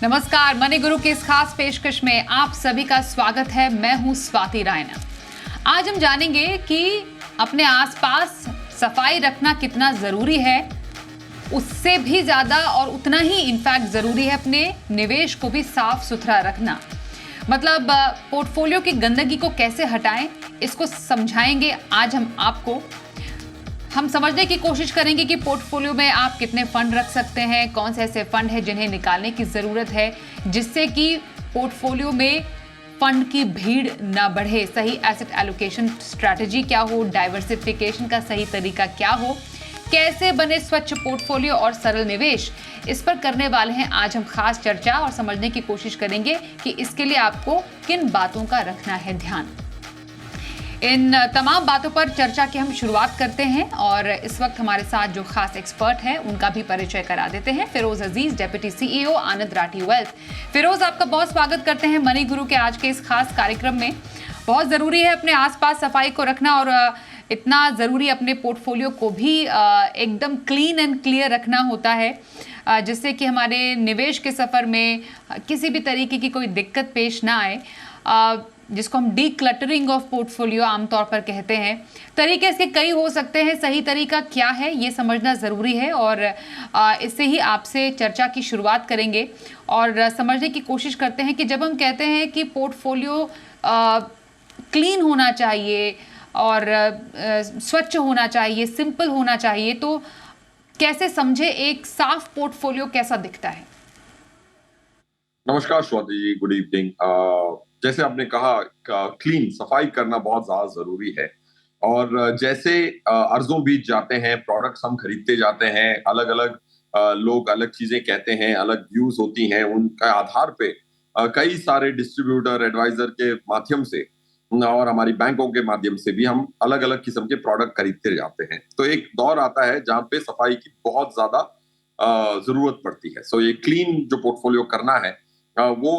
नमस्कार, मनी गुरु की इस खास पेशकश में आप सभी का स्वागत है। मैं हूं स्वाति रायना। आज हम जानेंगे कि अपने आसपास सफाई रखना कितना जरूरी है। उससे भी ज्यादा और उतना ही इनफैक्ट जरूरी है अपने निवेश को भी साफ सुथरा रखना। मतलब पोर्टफोलियो की गंदगी को कैसे हटाएं, इसको समझाएंगे आज हम आपको। हम समझने की कोशिश करेंगे कि पोर्टफोलियो में आप कितने फंड रख सकते हैं, कौन से ऐसे फंड हैं जिन्हें निकालने की ज़रूरत है जिससे कि पोर्टफोलियो में फंड की भीड़ ना बढ़े। सही एसेट एलोकेशन स्ट्रैटेजी क्या हो, डाइवर्सिफिकेशन का सही तरीका क्या हो, कैसे बने स्वच्छ पोर्टफोलियो और सरल निवेश, इस पर करने वाले हैं आज हम खास चर्चा और समझने की कोशिश करेंगे कि इसके लिए आपको किन बातों का रखना है ध्यान। इन तमाम बातों पर चर्चा की हम शुरुआत करते हैं और इस वक्त हमारे साथ जो खास एक्सपर्ट हैं उनका भी परिचय करा देते हैं। फिरोज अजीज, डेप्यूटी सीईओ, आनंद राठी वेल्थ। फिरोज, आपका बहुत स्वागत करते हैं मनी गुरु के आज के इस खास कार्यक्रम में। बहुत ज़रूरी है अपने आसपास सफाई को रखना और इतना ज़रूरी अपने पोर्टफोलियो को भी एकदम क्लीन एंड क्लियर रखना होता है जिससे कि हमारे निवेश के सफ़र में किसी भी तरीके की कोई दिक्कत पेश ना आए, जिसको हम डी क्लटरिंग ऑफ पोर्टफोलियो आमतौर पर कहते हैं। तरीके इसके कई हो सकते हैं, सही तरीका क्या है ये समझना ज़रूरी है और इससे ही आपसे चर्चा की शुरुआत करेंगे और समझने की कोशिश करते हैं कि जब हम कहते हैं कि पोर्टफोलियो क्लीन होना चाहिए और स्वच्छ होना चाहिए, सिंपल होना चाहिए, तो कैसे समझे एक साफ पोर्टफोलियो कैसा दिखता है? नमस्कार स्वाति जी, गुड इवनिंग। जैसे आपने कहा, क्लीन सफाई करना बहुत ज्यादा जरूरी है। और जैसे अर्जों बीत जाते हैं, प्रोडक्ट्स हम खरीदते जाते हैं, अलग अलग लोग अलग चीजें कहते हैं, अलग व्यूज होती हैं, उनका आधार पे कई सारे डिस्ट्रीब्यूटर एडवाइजर के माध्यम से और हमारी बैंकों के माध्यम से भी हम अलग अलग किस्म के प्रोडक्ट खरीदते जाते हैं। तो एक दौर आता है जहां पे सफाई की बहुत ज्यादा जरूरत पड़ती है। सो ये क्लीन जो पोर्टफोलियो करना है, वो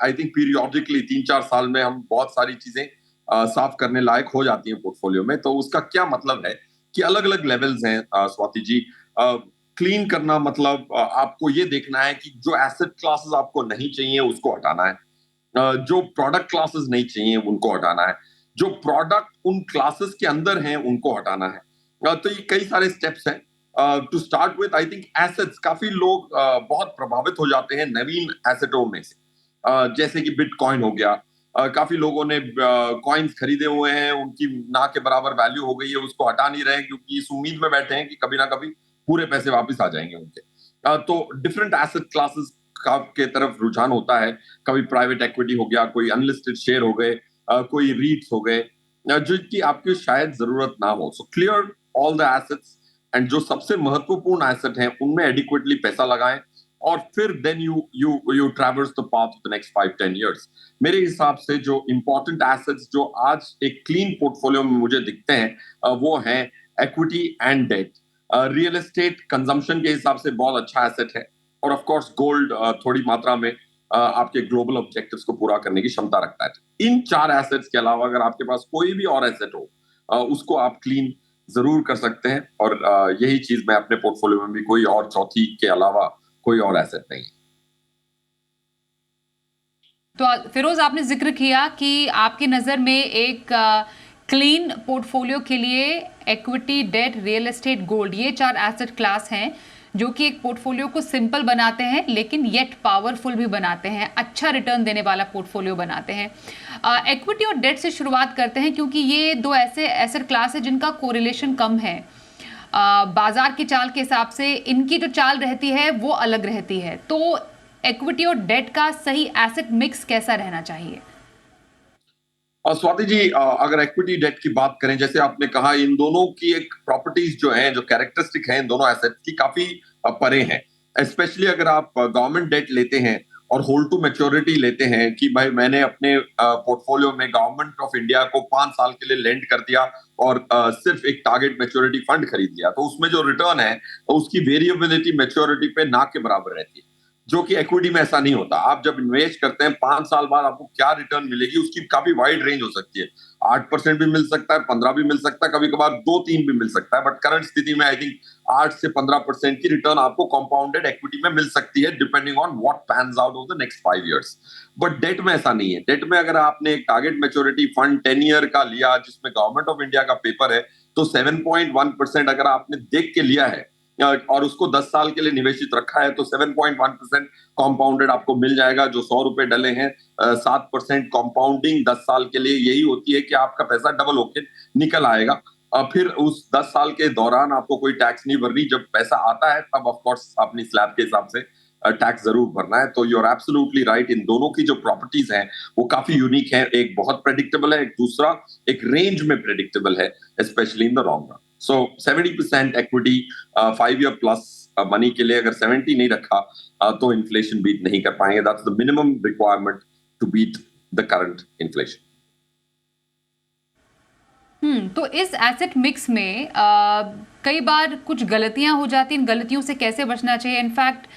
आई थिंक पीरियोडिकली 3-4 साल में हम बहुत सारी चीजें साफ करने लायक हो जाती हैं पोर्टफोलियो में। तो उसका क्या मतलब है कि अलग अलग लेवल्स हैं स्वाति जी। क्लीन करना मतलब आपको ये देखना है कि जो एसेट क्लासेस आपको नहीं चाहिए उसको हटाना है, जो प्रोडक्ट क्लासेस नहीं चाहिए उनको हटाना है, जो प्रोडक्ट उन क्लासेस के अंदर हैं उनको हटाना है। तो ये कई सारे स्टेप्स हैं। To start with, I think assets, काफी लोग बहुत प्रभावित हो जाते हैं नवीन एसेटों में से। जैसे कि बिटकॉइन हो गया। काफी लोगों ने कॉइन्स खरीदे हुए हैं, उनकी ना के बराबर वैल्यू हो गई है, उसको हटा नहीं रहे क्योंकि इस उम्मीद में बैठे हैं कि कभी ना कभी पूरे पैसे वापस आ जाएंगे उनके। तो डिफरेंट एसेट क्लासेस के तरफ रुझान होता है। कभी प्राइवेट इक्विटी हो गया, कोई अनलिस्टेड शेयर हो गए, कोई रीट्स हो गए, जो कि आपकी शायद जरूरत ना हो। So clear all the assets and जो सबसे महत्वपूर्ण एसेट हैं उनमें एडिक्वेटली पैसा लगाएं और फिर then you traverse the path of the next 5-10 years. मेरे हिसाब से जो इंपॉर्टेंट एसेट्स जो आज एक क्लीन पोर्टफोलियो में मुझे दिखते हैं, वो हैं equity and debt. Real estate consumption के हिसाब से बहुत अच्छा एसेट है और ऑफ कोर्स गोल्ड थोड़ी मात्रा में आपके ग्लोबल ऑब्जेक्टिव्स को पूरा करने की क्षमता रखता है। इन 4 एसेट्स के अलावा अगर आपके पास कोई भी और एसेट हो, उसको आप क्लीन जरूर कर सकते हैं। और यही चीज मैं अपने पोर्टफोलियो में भी, कोई और चौथी के अलावा कोई और एसेट नहीं है। तो फिरोज, आपने जिक्र किया कि आपकी नज़र में एक क्लीन पोर्टफोलियो के लिए equity, debt, real estate, gold, ये 4 एसेट क्लास हैं जो कि एक पोर्टफोलियो को सिंपल बनाते हैं लेकिन येट पावरफुल भी बनाते हैं, अच्छा रिटर्न देने वाला पोर्टफोलियो बनाते हैं। इक्विटी और डेट से शुरुआत करते हैं क्योंकि ये 2 ऐसे एसेट क्लास है जिनका कोरिलेशन कम है। बाजार की चाल के हिसाब से इनकी जो चाल रहती है वो अलग रहती है। तो इक्विटी और डेट का सही एसेट मिक्स कैसा रहना चाहिए? स्वाति जी, अगर इक्विटी डेट की बात करें, जैसे आपने कहा, इन दोनों की एक प्रॉपर्टीज जो हैं, जो कैरेक्टरिस्टिक हैं इन दोनों एसेट की, काफी परे हैं। स्पेशली अगर आप गवर्नमेंट डेट लेते हैं और होल्ड टू मैच्योरिटी लेते हैं कि भाई मैंने अपने पोर्टफोलियो में गवर्नमेंट ऑफ इंडिया को 5 साल के लिए लेंड कर दिया और सिर्फ एक टारगेट मैच्योरिटी फंड खरीद लिया, तो उसमें जो रिटर्न है उसकी वेरिएबिलिटी मैच्योरिटी पे ना के बराबर रहती है। जो कि इक्विटी में ऐसा नहीं होता। आप जब इन्वेस्ट करते हैं 5 साल बाद आपको क्या रिटर्न मिलेगी उसकी काफी वाइड रेंज हो सकती है। 8% भी मिल सकता है, 15 भी मिल सकता है, कभी कभार 2-3 भी मिल सकता है, बट करंट स्थिति में आई थिंक 8 से 15% की रिटर्न आपको कंपाउंडेड इक्विटी में मिल सकती है, depending on what pans out over the next 5 years। But debt में ऐसा नहीं है। डेट में अगर आपने एक टारगेट मैच्योरिटी फंड 10 ईयर का लिया जिसमें गवर्नमेंट ऑफ इंडिया का पेपर है, तो 7.1% अगर आपने देख के लिया है और उसको 10 साल के लिए निवेशित रखा है, तो 7.1% कॉम्पाउंडेड आपको मिल जाएगा। जो 100 रुपए डले हैं, 7% कॉम्पाउंडिंग 10 साल के लिए यही होती है कि आपका पैसा डबल होके निकल आएगा। फिर उस 10 साल के दौरान आपको कोई टैक्स नहीं भरनी। जब पैसा आता है तब ऑफ कोर्स अपनी स्लैब के हिसाब से टैक्स जरूर भरना है। तो यू आर एब्सोल्युटली राइट, इन दोनों की जो प्रॉपर्टीज हैं वो काफी यूनिक है। एक बहुत प्रेडिक्टेबल है, एक दूसरा एक रेंज में प्रेडिक्टेबल है, specially in the long run. So 70% equity 5 year plus money के लिए अगर 70 नहीं रखा तो इन्फ्लेशन बीट नहीं कर पाएंगे। That's the minimum requirement to beat the current inflation. तो इस एसेट मिक्स में कई बार कुछ गलतियां हो जाती हैं। इन गलतियों से कैसे बचना चाहिए? इनफैक्ट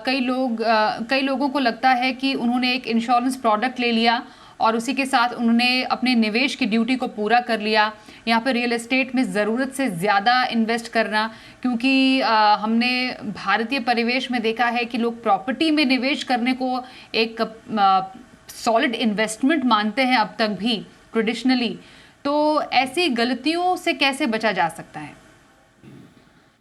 कई लोगों को लगता है कि उन्होंने एक इंश्योरेंस प्रोडक्ट ले लिया और उसी के साथ उन्होंने अपने निवेश की ड्यूटी को पूरा कर लिया। यहाँ पे रियल एस्टेट में ज़रूरत से ज़्यादा इन्वेस्ट करना, क्योंकि हमने भारतीय परिवेश में देखा है कि लोग प्रॉपर्टी में निवेश करने को एक सॉलिड इन्वेस्टमेंट मानते हैं अब तक भी ट्रेडिशनली। तो ऐसी गलतियों से कैसे बचा जा सकता है?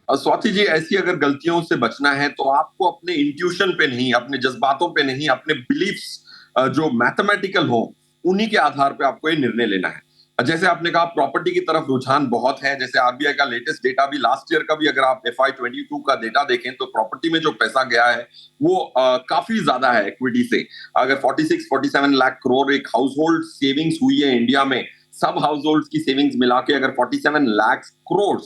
स्वाति जी, ऐसी अगर गलतियों से बचना है तो आपको अपने इंट्यूशन पे नहीं, अपने जज्बातों पे नहीं, अपने बिलीफ्स जो मैथमेटिकल हो उन्हीं के आधार पे आपको ये निर्णय लेना है। जैसे आपने कहा प्रॉपर्टी की तरफ रुझान बहुत है। जैसे आरबीआई का लेटेस्ट डेटा भी लास्ट ईयर का भी अगर आप FY22 का डेटा देखें तो प्रॉपर्टी में जो पैसा गया है वो काफी ज्यादा है इक्विटी से। अगर 46-47 लाख करोड़ एक हाउस होल्ड सेविंग्स हुई है इंडिया में, सब हाउस होल्ड की सेविंग्स मिला के अगर 47 लाख करोड़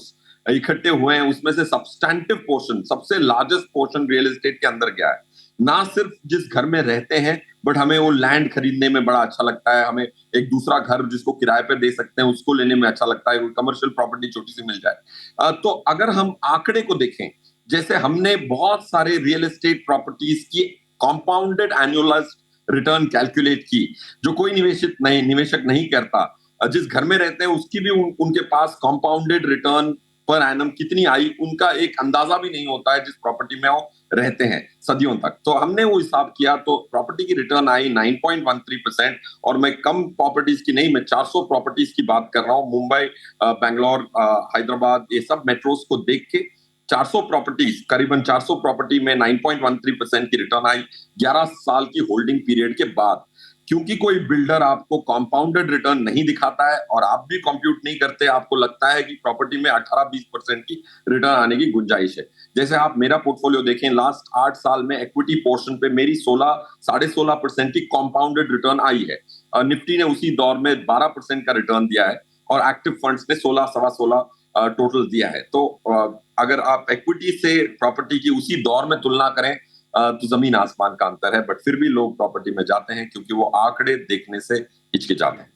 इकट्ठे हुए हैं, उसमें से सब्सटैंटिव पोर्शन, सबसे लार्जेस्ट पोर्शन रियल एस्टेट के अंदर गया है। ना सिर्फ जिस घर में रहते हैं, बट हमें वो लैंड खरीदने में बड़ा अच्छा लगता है, हमें एक दूसरा घर जिसको किराए पे दे सकते हैं उसको लेने में अच्छा लगता है, कमर्शियल प्रॉपर्टी छोटी सी मिल जाए। तो अगर हम आंकड़े को देखें, जैसे हमने बहुत सारे रियल एस्टेट प्रॉपर्टीज की कॉम्पाउंडेड एनुअलाइज्ड रिटर्न कैलकुलेट की, जो कोई निवेशक नहीं करता। जिस घर में रहते हैं उसकी भी उनके पास कॉम्पाउंडेड रिटर्न पर एनम कितनी आई उनका एक अंदाजा भी नहीं होता है जिस प्रॉपर्टी में वो रहते हैं सदियों तक। तो हमने वो हिसाब किया तो प्रॉपर्टी की रिटर्न आई 9.13%। और मैं कम प्रॉपर्टीज की नहीं, मैं 400 प्रॉपर्टीज की बात कर रहा हूँ। मुंबई, बेंगलोर, हैदराबाद, ये सब मेट्रोज को देख के 400 प्रॉपर्टीज, करीबन 400 प्रॉपर्टी में 9.13% की रिटर्न आई 11 साल की होल्डिंग पीरियड के बाद। क्योंकि कोई बिल्डर आपको कंपाउंडेड रिटर्न नहीं दिखाता है और आप भी कंप्यूट नहीं करते, आपको लगता है कि प्रॉपर्टी में 18-20% की रिटर्न आने की गुंजाइश है। जैसे आप मेरा पोर्टफोलियो देखें, लास्ट 8 साल में इक्विटी पोर्शन पे मेरी 16-16.5% की कंपाउंडेड रिटर्न आई है। निफ्टी ने उसी दौर में 12% का रिटर्न दिया है और एक्टिव फंड्स ने 16-16.25 टोटल दिया है। तो अगर आप इक्विटी से प्रॉपर्टी की उसी दौर में तुलना करें तो जमीन आसमान का अंतर है। बट फिर भी लोग प्रॉपर्टी में जाते हैं क्योंकि वो आंकड़े देखने से हिचकिचाते हैं।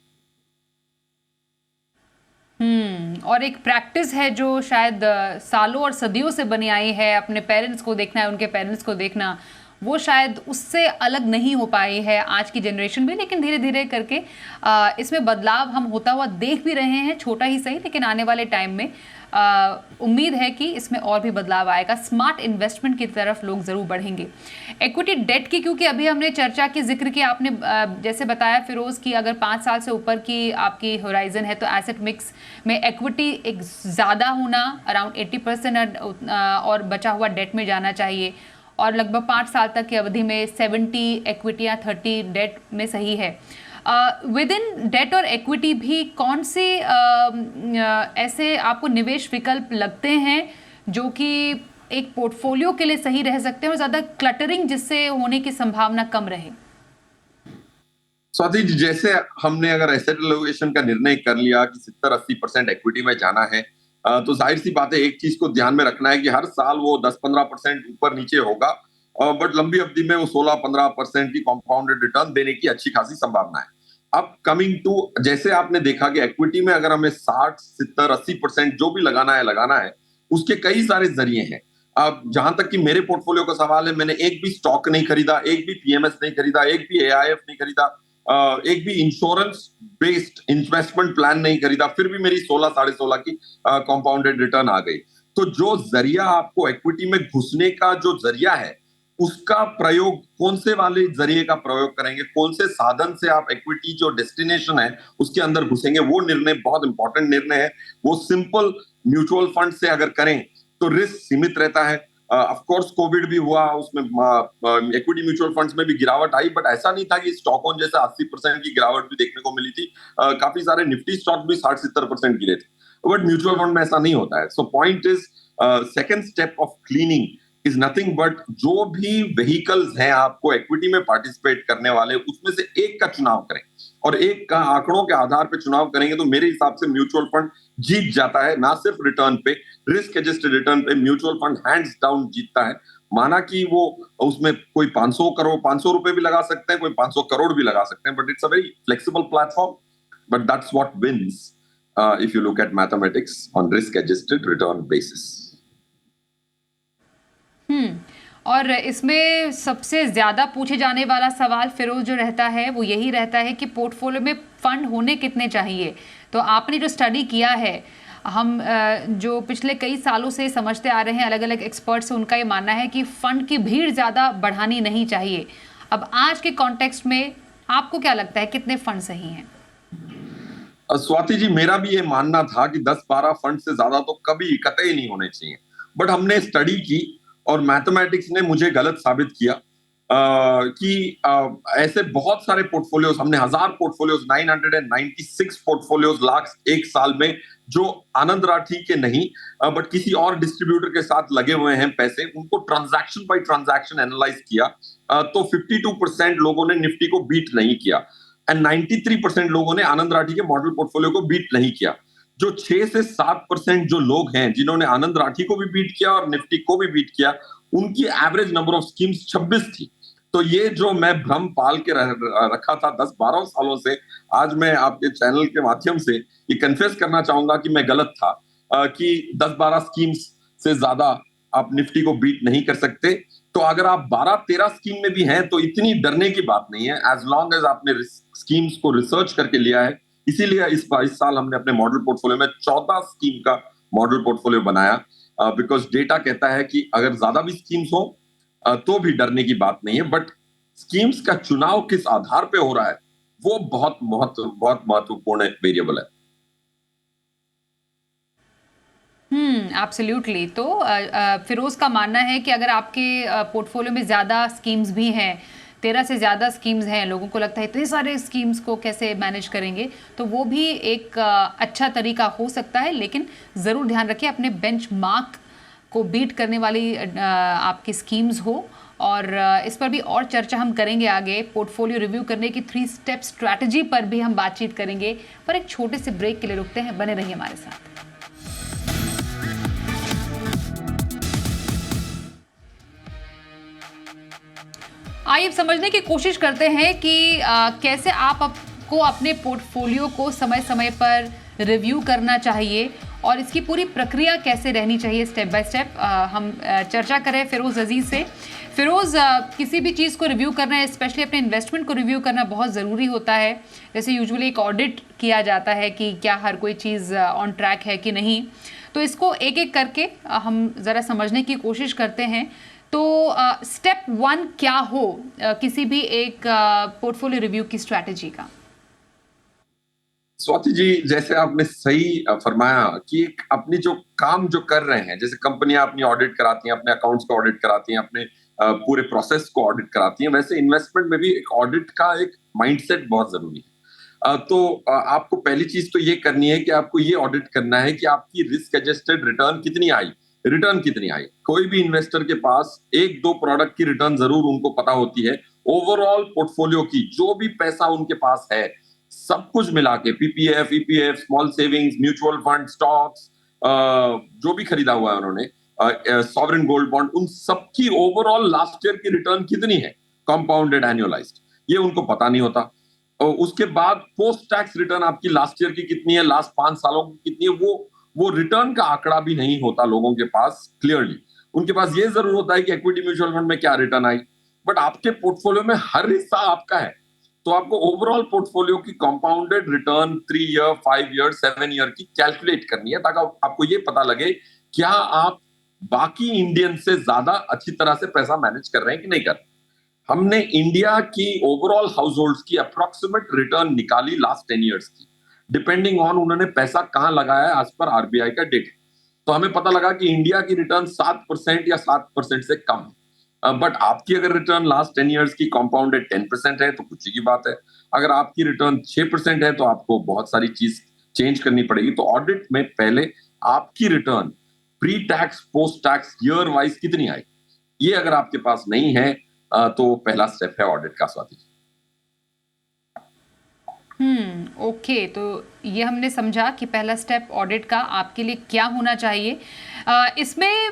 और एक प्रैक्टिस है जो शायद सालों और सदियों से बनी आई है, अपने पेरेंट्स को देखना है, उनके पेरेंट्स को देखना, वो शायद उससे अलग नहीं हो पाई है आज की जनरेशन भी। लेकिन धीरे धीरे करके इसमें बदलाव हम होता हुआ देख भी रहे हैं, छोटा ही सही, लेकिन आने वाले टाइम में उम्मीद है कि इसमें और भी बदलाव आएगा। स्मार्ट इन्वेस्टमेंट की तरफ लोग ज़रूर बढ़ेंगे। इक्विटी डेट की क्योंकि अभी हमने चर्चा की, जिक्र किया आपने, जैसे बताया फिरोज़ की, अगर 5 साल से ऊपर की आपकी होराइजन है तो एसेट मिक्स में इक्विटी एक ज़्यादा होना अराउंड 80% और बचा हुआ डेट में जाना चाहिए। और लगभग 5 साल तक की अवधि में 70 इक्विटी या 30 डेट में सही है। विद इन डेट और इक्विटी भी कौन से ऐसे आपको निवेश विकल्प लगते हैं जो कि एक पोर्टफोलियो के लिए सही रह सकते हैं और ज़्यादा क्लटरिंग जिससे होने की संभावना कम रहे? स्वाति जी, जैसे हमने अगर एसेट एलोकेशन का निर्णय कर लिया कि 70-80% इक्विटी में जाना है, तो जाहिर सी बात है एक चीज को ध्यान में रखना है कि हर साल वो 10-15% ऊपर नीचे होगा, बट लंबी अवधि में वो 16-15% की कंपाउंडेड रिटर्न देने की अच्छी खासी संभावना है। अब कमिंग टू, जैसे आपने देखा कि इक्विटी में अगर हमें 60-70-80% जो भी लगाना है, उसके कई सारे जरिए हैं। अब जहां तक कि मेरे पोर्टफोलियो का सवाल है, मैंने एक भी स्टॉक नहीं खरीदा, एक भी पीएमएस नहीं खरीदा, एक भी एआईएफ नहीं खरीदा, एक भी इंश्योरेंस बेस्ड इन्वेस्टमेंट प्लान नहीं खरीदा, फिर भी मेरी 16 16.5 की कंपाउंडेड रिटर्न आ गई। तो जो जरिया आपको इक्विटी में घुसने का जो जरिया है, उसका प्रयोग कौन से वाले जरिए का प्रयोग करेंगे, कौन से साधन से आप इक्विटी जो डेस्टिनेशन है उसके अंदर घुसेंगे, वो निर्णय बहुत इंपॉर्टेंट निर्णय है। वो सिंपल म्यूचुअल फंड से अगर करें तो रिस्क सीमित रहता है। ऑफ कोर्स कोविड भी हुआ, उसमें इक्विटी म्यूचुअल फंड्स में भी गिरावट आई, बट ऐसा नहीं था कि स्टॉक ऑन जैसे 80% की गिरावट भी देखने को मिली थी। काफी सारे निफ्टी स्टॉक भी 60-70% गिरे थे, बट म्यूचुअल फंड में ऐसा नहीं होता है। So point is, second step of cleaning is nothing but जो भी व्हीकल्स हैं आपको इक्विटी में पार्टिसिपेट करने वाले, उसमें से एक का चुनाव करें, और एक का आंकड़ों के आधार पे चुनाव करेंगे तो मेरे हिसाब से म्यूचुअल फंड जीत जाता है। ना सिर्फ रिटर्न पे, रिस्क एडजस्टेड रिटर्न पे म्यूचुअल फंड हैंड्स डाउन जीतता है। माना कि वो उसमें कोई 500 करोड़ 500 रुपए भी लगा सकते हैं, कोई 500 करोड़ भी लगा सकते हैं, but it's a very flexible platform, but that's what wins if you look at mathematics on risk adjusted return basis. और इसमें सबसे ज्यादा पूछे जाने वाला सवाल फिरोज जो रहता है वो यही रहता है कि पोर्टफोलियो में फंड होने कितने चाहिए। तो आपने जो स्टडी किया है, हम जो पिछले कई सालों से समझते आ रहे हैं, अलग अलग एक्सपर्ट्स से उनका ये मानना है कि फंड की भीड़ ज़्यादा बढ़ानी नहीं चाहिए। अब आज के कॉन्टेक्स्ट में आपको क्या लगता है, कितने फंड सही हैं? स्वाति जी, मेरा भी ये मानना था कि 10-12 फंड से ज्यादा तो कभी कतई नहीं होने चाहिए, बट हमने स्टडी की और मैथमेटिक्स ने मुझे गलत साबित किया कि ऐसे बहुत सारे पोर्टफोलियोज, हमने 1000 पोर्टफोलियोज, 996 पोर्टफोलियोज लाख एक साल में, जो आनंद राठी के नहीं बट किसी और डिस्ट्रीब्यूटर के साथ लगे हुए हैं पैसे, उनको ट्रांजैक्शन बाय ट्रांजैक्शन एनालाइज किया, तो 52% लोगों ने निफ्टी को बीट नहीं किया एंड 93% लोगों ने आनंद राठी के मॉडल पोर्टफोलियो को बीट नहीं किया। जो 6 से 7% जो लोग हैं जिन्होंने आनंद राठी को भी बीट किया और निफ्टी को भी बीट किया, उनकी एवरेज नंबर ऑफ स्कीम्स 26 थी। तो ये जो मैं भ्रम पाल के रखा था 10-12 सालों से, आज मैं आपके चैनल के माध्यम से ये कन्फेस करना चाहूंगा कि मैं गलत था, कि 10-12 स्कीम्स से ज्यादा आप निफ्टी को बीट नहीं कर सकते। तो अगर आप 12-13 स्कीम में भी हैं तो इतनी डरने की बात नहीं है, एज लॉन्ग एज आपने स्कीम्स को रिसर्च करके लिया है। इसीलिए इस साल हमने अपने मॉडल पोर्टफोलियो में 14 स्कीम का मॉडल पोर्टफोलियो बनाया, बिकॉज डेटा कहता है कि अगर ज्यादा भी स्कीम्स हो तो भी डरने की बात नहीं है, बट स्कीम्स का चुनाव किस आधार पे हो रहा है वो बहुत बहुत बहुत महत्वपूर्ण वेरिएबल है। एब्सोल्युटली। तो फिरोज का मानना है कि अगर आपके पोर्टफोलियो में ज़्यादा स्कीम्स भी हैं, 13 से ज़्यादा स्कीम्स हैं, लोगों को लगता है इतने सारे स्कीम्स को कैसे मैनेज करेंगे, तो वो भी एक अच्छा तरीका हो सकता है, लेकिन ज़रूर ध्यान रखिए अपने बेंचमार्क को बीट करने वाली आपकी स्कीम्स हो। और इस पर भी और चर्चा हम करेंगे आगे। पोर्टफोलियो रिव्यू करने की 3 स्टेप स्ट्रैटेजी पर भी हम बातचीत करेंगे, पर एक छोटे से ब्रेक के लिए रुकते हैं, बने रहिए हमारे साथ। आइए समझने की कोशिश करते हैं कि कैसे आपको अपने पोर्टफोलियो को समय समय पर रिव्यू करना चाहिए और इसकी पूरी प्रक्रिया कैसे रहनी चाहिए स्टेप बाय स्टेप। हम चर्चा करें फिरोज अजीज से। फिरोज, किसी भी चीज़ को रिव्यू करना है, स्पेशली अपने इन्वेस्टमेंट को रिव्यू करना बहुत ज़रूरी होता है। जैसे यूजुअली एक ऑडिट किया जाता है कि क्या हर कोई चीज़ ऑन ट्रैक है कि नहीं, तो इसको एक एक करके हम ज़रा समझने की कोशिश करते हैं। तो स्टेप 1 क्या हो किसी भी एक पोर्टफोलियो रिव्यू की स्ट्रैटेजी का? स्वाति जी, जैसे आपने सही फरमाया कि अपनी जो काम जो कर रहे हैं, जैसे कंपनियां अपनी ऑडिट कराती हैं, अपने अकाउंट्स को ऑडिट कराती हैं, अपने पूरे प्रोसेस को ऑडिट कराती हैं, वैसे इन्वेस्टमेंट में भी एक ऑडिट का एक माइंडसेट बहुत जरूरी है। तो आपको पहली चीज तो ये करनी है कि आपको ये ऑडिट करना है कि आपकी रिस्क एडजस्टेड रिटर्न कितनी आई, रिटर्न कितनी आई। कोई भी इन्वेस्टर के पास 1-2 प्रोडक्ट की रिटर्न जरूर उनको पता होती है। ओवरऑल पोर्टफोलियो की जो भी पैसा उनके पास है, सब कुछ मिला के, PPF, EPF, small savings, mutual fund, stocks, जो भी खरीदा हुआ है उन्होंने, सॉवरेन गोल्ड बॉन्ड, उन सबकी ओवरऑल लास्ट ईयर की रिटर्न कितनी है, कंपाउंडेड एनुअलाइज्ड, ये उनको पता नहीं होता। और उसके बाद पोस्ट टैक्स रिटर्न आपकी लास्ट ईयर की कितनी है, लास्ट 5 सालों की कितनी है, वो रिटर्न का आंकड़ा भी नहीं होता लोगों के पास क्लियरली। उनके पास ये जरूर होता है कि इक्विटी म्यूचुअल फंड में क्या रिटर्न आई, बट आपके पोर्टफोलियो में हर हिस्सा आपका है। तो आपको ओवरऑल पोर्टफोलियो की compounded return 3 year, 5 year, 7 year की कैलकुलेट करनी है, ताकि आपको ये पता लगे क्या आप बाकी इंडियन से ज्यादा अच्छी तरह से पैसा मैनेज कर रहे हैं कि नहीं कर रहे। हमने इंडिया की ओवरऑल हाउस होल्ड की अप्रोक्सीमेट रिटर्न निकाली लास्ट 10 ईयर्स की, डिपेंडिंग ऑन उन्होंने पैसा कहां लगाया है, एज पर आरबीआई का डेटा। तो हमें पता लगा कि इंडिया की रिटर्न 7% या 7% से कम है। बट आपकी अगर रिटर्न लास्ट 10 ईयर्स की कंपाउंडेड 10% है तो कुछ की बात है। अगर आपकी रिटर्न 6% है तो आपको बहुत सारी चीज चेंज करनी पड़ेगी। तो ऑडिट में पहले आपकी return pre tax, post tax, year wise कितनी आई, ये अगर आपके पास नहीं है तो पहला स्टेप है ऑडिट का, स्वाति जी। ओके, तो ये हमने समझा कि पहला स्टेप ऑडिट का आपके लिए क्या होना चाहिए। इसमें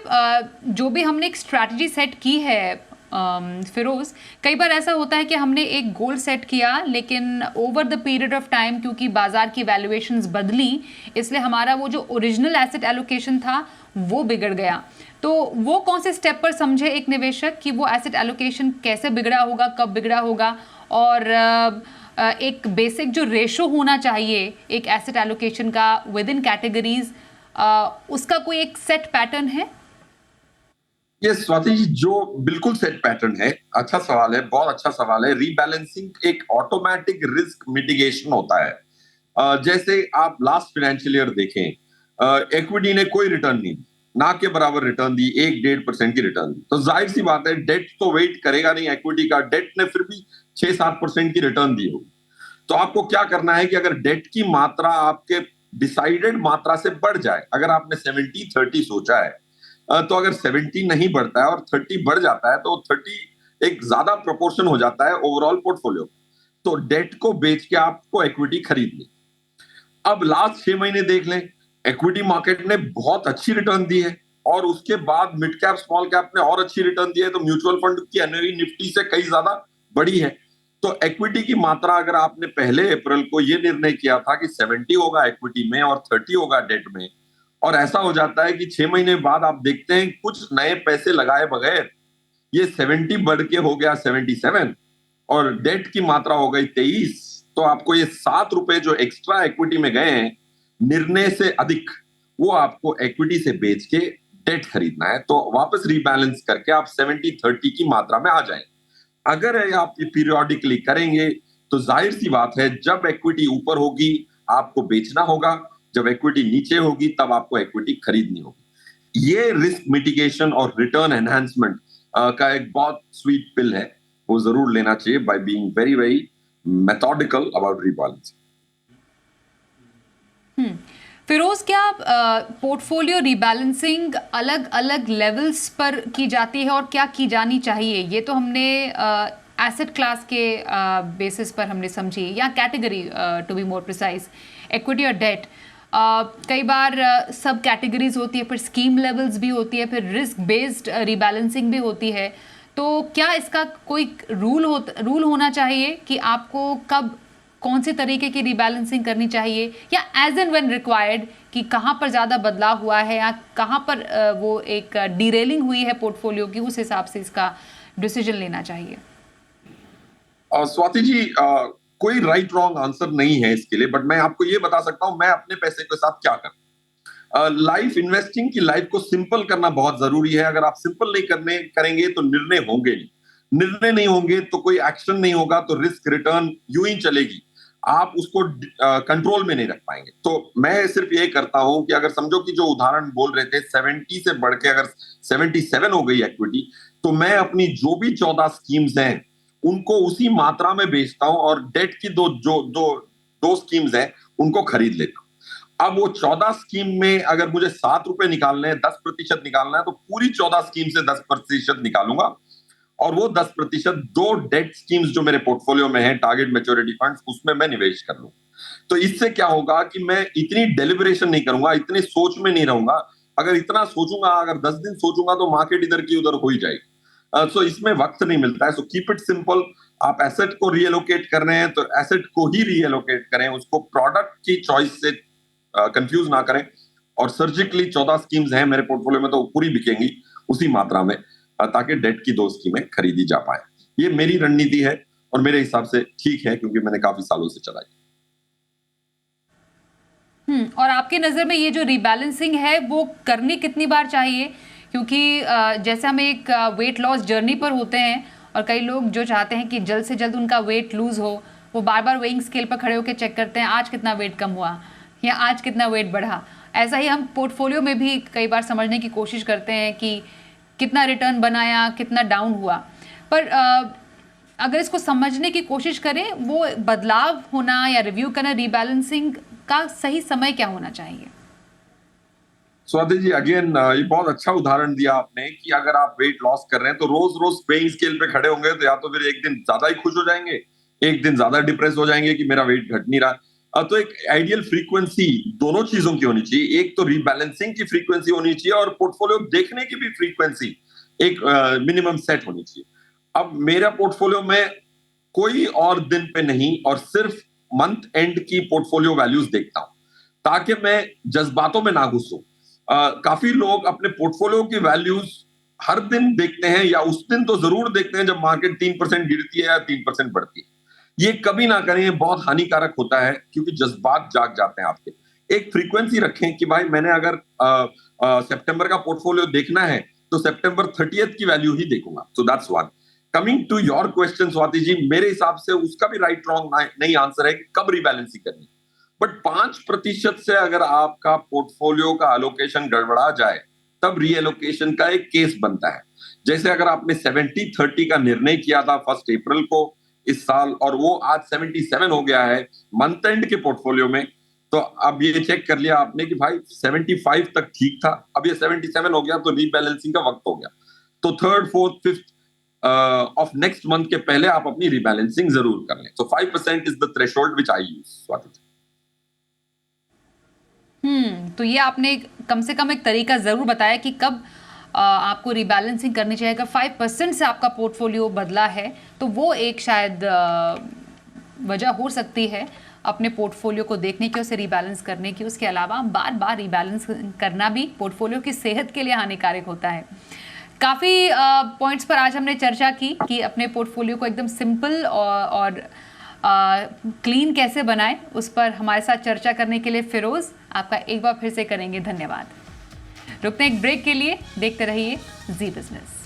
जो भी हमने एक स्ट्रैटेजी सेट की है फिरोज, कई बार ऐसा होता है कि हमने एक गोल सेट किया, लेकिन over the period of time क्योंकि बाजार की वैल्यूएशंस बदली, इसलिए हमारा वो जो ओरिजिनल एसेट एलोकेशन था वो बिगड़ गया। तो वो कौन से स्टेप पर समझे एक निवेशक कि वो एसेट एलोकेशन कैसे बिगड़ा होगा, कब बिगड़ा होगा, और एक बेसिक जो रेशो होना चाहिए एक एसेट एलोकेशन का विद इन कैटेगरीज, उसका कोई एक सेट पैटर्न है? ये स्वाति जी जो बिल्कुल सेट पैटर्न है। अच्छा सवाल है, बहुत अच्छा सवाल है। रीबैलेंसिंग एक ऑटोमेटिक रिस्क मिटिगेशन होता है। जैसे आप लास्ट फाइनेंशियल ईयर देखें, इक्विटी ने कोई रिटर्न नहीं दी, ना के बराबर रिटर्न दी, 1-1.5% की रिटर्न दी। तो जाहिर सी बात है डेट तो वेट करेगा नहीं इक्विटी का, डेट ने फिर भी 6-7% की रिटर्न दी होगी। तो आपको क्या करना है कि अगर डेट की मात्रा आपके डिसाइडेड मात्रा से बढ़ जाए, अगर आपने 70-30 सोचा है, तो अगर 70 नहीं बढ़ता है और 30 बढ़ जाता है तो 30 एक ज्यादा प्रोपोर्शन हो जाता है ओवरऑल पोर्टफोलियो। तो डेट को बेच के आपको इक्विटी खरीदनी। अब लास्ट 6 महीने देख लें, इक्विटी मार्केट ने बहुत अच्छी रिटर्न दी है और उसके बाद मिड कैप, स्मॉल कैप ने और अच्छी रिटर्न दी है। तो म्यूचुअल फंड की एनएवी निफ्टी से कई ज्यादा बड़ी है। तो इक्विटी की मात्रा अगर आपने पहले अप्रैल को यह निर्णय किया था कि 70 होगा इक्विटी में और 30 होगा डेट में, और ऐसा हो जाता है कि 6 महीने बाद आप देखते हैं कुछ नए पैसे लगाए बगैर ये 70 बढ़ के हो गया 77 और डेट की मात्रा हो गई 23, तो आपको ये ₹7 जो एक्स्ट्रा इक्विटी में गए हैं निर्णय से अधिक, वो आपको इक्विटी से बेच के डेट खरीदना है। तो वापस रीबैलेंस करके आप 70-30 की मात्रा में आ जाएं। अगर आप ये पीरियोडिकली करेंगे तो जाहिर सी बात है जब इक्विटी ऊपर होगी आपको बेचना होगा, जब इक्विटी नीचे होगी तब आपको इक्विटी खरीदनी होगी। ये रिस्क मिटिगेशन और रिटर्न एनहांसमेंट का एक बहुत स्वीट पिल है, वो जरूर लेना चाहिए by being very very methodical about rebalancing. Firoz, क्या पोर्टफोलियो रीबैलेंसिंग अलग अलग लेवल्स पर की जाती है और क्या की जानी चाहिए? ये तो हमने एसेट क्लास के बेसिस पर हमने समझी, या category to be more precise, equity और डेट। कई बार सब कैटेगरीज होती है, फिर स्कीम लेवल्स भी होती है, फिर रिस्क बेस्ड रीबैलेंसिंग भी होती है। तो क्या इसका कोई रूल होना चाहिए कि आपको कब कौन से तरीके की रीबैलेंसिंग करनी चाहिए, या एज एंड व्हेन रिक्वायर्ड कि कहाँ पर ज़्यादा बदलाव हुआ है या कहाँ पर वो एक डीरेलिंग हुई है पोर्टफोलियो की, उस हिसाब से इसका डिसीजन लेना चाहिए? स्वाति जी कोई राइट रॉन्ग आंसर नहीं है इसके लिए, बट मैं आपको ये बता सकता हूं मैं अपने पैसे के साथ क्या करूं। लाइफ इन्वेस्टिंग की लाइफ को सिंपल करना बहुत जरूरी है। अगर आप सिंपल नहीं करेंगे तो निर्णय होंगे नहीं, निर्णय नहीं होंगे तो कोई एक्शन नहीं होगा, तो रिस्क रिटर्न यूं ही चलेगी, आप उसको कंट्रोल में नहीं रख पाएंगे। तो मैं सिर्फ ये करता हूं कि अगर समझो कि जो उदाहरण बोल रहे थे 70 से बढ़ के अगर 77 हो गई इक्विटी, तो मैं अपनी जो भी 14 स्कीम्स हैं उनको उसी मात्रा में बेचता हूं और डेट की दो स्कीम्स हैं उनको खरीद लेता हूं। अब वो 14 स्कीम में अगर मुझे ₹7 निकालने हैं, 10% निकालना है, तो पूरी 14 स्कीम से 10% निकालूंगा और वो 10% दो डेट स्कीम्स जो मेरे पोर्टफोलियो में है, टारगेट मैच्योरिटी फंड्स, उसमें मैं निवेश कर लूं। तो इससे क्या होगा कि मैं इतनी डेलिब्रेशन नहीं करूंगा, इतनी सोच में नहीं रहूंगा। अगर इतना सोचूंगा, अगर 10 दिन सोचूंगा तो मार्केट इधर की उधर हो ही जाएगी। सो इसमें वक्त नहीं मिलता है। So keep it simple. आप एसेट को रीएलोकेट कर रहे हैं तो एसेट को ही रीएलोकेट करें, उसको प्रोडक्ट की चॉइस से कंफ्यूज ना करें। और सर्जिकली 14 स्कीम्स हैं मेरे पोर्टफोलियो में तो पूरी बिकेंगी, उसी मात्रा में, ताकि डेट की 2 स्कीमें खरीदी जा पाए। ये मेरी रणनीति है और मेरे हिसाब से ठीक है, क्योंकि मैंने काफी सालों से चलाई। और आपके नज़र में ये जो रीबैलेंसिंग है वो करनी कितनी बार चाहिए? क्योंकि जैसे हम एक वेट लॉस जर्नी पर होते हैं और कई लोग जो चाहते हैं कि जल्द से जल्द उनका वेट लूज़ हो, वो बार बार वेइंग स्केल पर खड़े होकर चेक करते हैं आज कितना वेट कम हुआ या आज कितना वेट बढ़ा। ऐसा ही हम पोर्टफोलियो में भी कई बार समझने की कोशिश करते हैं कि कितना रिटर्न बनाया, कितना डाउन हुआ। पर अगर इसको समझने की कोशिश करें, वो बदलाव होना या रिव्यू करना, रीबैलेंसिंग का सही समय क्या होना चाहिए? स्वाति जी, अगेन ये बहुत अच्छा उदाहरण दिया आपने कि अगर आप वेट लॉस कर रहे हैं तो रोज रोज वेइंग स्केल पे खड़े होंगे तो या तो फिर एक दिन ज्यादा ही खुश हो जाएंगे, एक दिन ज्यादा डिप्रेस हो जाएंगे कि मेरा वेट घट नहीं रहा। तो एक आइडियल फ्रीक्वेंसी दोनों चीजों की होनी चाहिए। एक तो रीबैलेंसिंग की फ्रीक्वेंसी होनी चाहिए और पोर्टफोलियो देखने की भी फ्रीक्वेंसी एक मिनिमम सेट होनी चाहिए। अब मेरा पोर्टफोलियो में कोई और दिन पे नहीं और सिर्फ मंथ एंड की पोर्टफोलियो वैल्यूज देखता हूं, ताकि मैं जज्बातों में ना घुसूं। काफी लोग अपने पोर्टफोलियो की वैल्यूज हर दिन देखते हैं, या उस दिन तो जरूर देखते हैं जब मार्केट 3% गिरती है या 3% बढ़ती है। ये कभी ना करें, ये बहुत हानिकारक होता है, क्योंकि जज्बात जाग जाते हैं आपके। एक फ्रीक्वेंसी रखें कि भाई मैंने अगर सितंबर का पोर्टफोलियो देखना है तो सितंबर 30th की वैल्यू ही देखूंगा। So that's one. Coming to your question Swati ji, मेरे हिसाब से उसका भी राइट रॉन्ग नहीं आंसर है कि कब रिबैलेंसिंग करनी। बट 5% से अगर आपका पोर्टफोलियो का एलोकेशन गड़बड़ा जाए तब रीएलोकेशन का एक केस बनता है। जैसे अगर आपने 70-30 का निर्णय किया था 1 अप्रैल को इस साल और वो आज 77 हो गया है मंथ एंड के पोर्टफोलियो में, तो अब ये चेक कर लिया आपने कि भाई 75 तक ठीक था, अब ये 77 हो गया, तो रीबैलेंसिंग का वक्त हो गया। तो 3rd, 4th, 5th of next month के पहले आप अपनी रीबैलेंसिंग जरूर कर लें। सो 5% is the threshold which I use, Swati. तो ये आपने कम से कम एक तरीका ज़रूर बताया कि कब आपको रीबैलेंसिंग करनी चाहिए। अगर 5% से आपका पोर्टफोलियो बदला है तो वो एक शायद वजह हो सकती है अपने पोर्टफोलियो को देखने की, उसे रीबैलेंस करने की। उसके अलावा बार बार रीबैलेंस करना भी पोर्टफोलियो की सेहत के लिए हानिकारक होता है। काफ़ी पॉइंट्स पर आज हमने चर्चा की कि अपने पोर्टफोलियो को एकदम सिंपल और क्लीन कैसे बनाएं। उस पर हमारे साथ चर्चा करने के लिए फिरोज आपका एक बार फिर से करेंगे धन्यवाद। रुकते हैं एक ब्रेक के लिए, देखते रहिए जी बिजनेस।